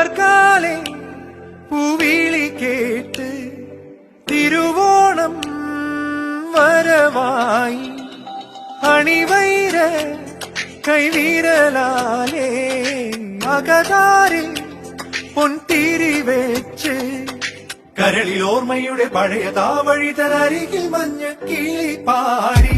പുലർക്കാലെ പൂവിളി കേട്ട് തിരുവോണം വരവായി അണിവൈര കൈവിരലാലേ അകതാരിൽ പൊൻതിരി വെച്ച് കരളിൽ ഓർമ്മയുടെ പഴയ താവഴി തരികിൽ മഞ്ഞ കിളി പാടി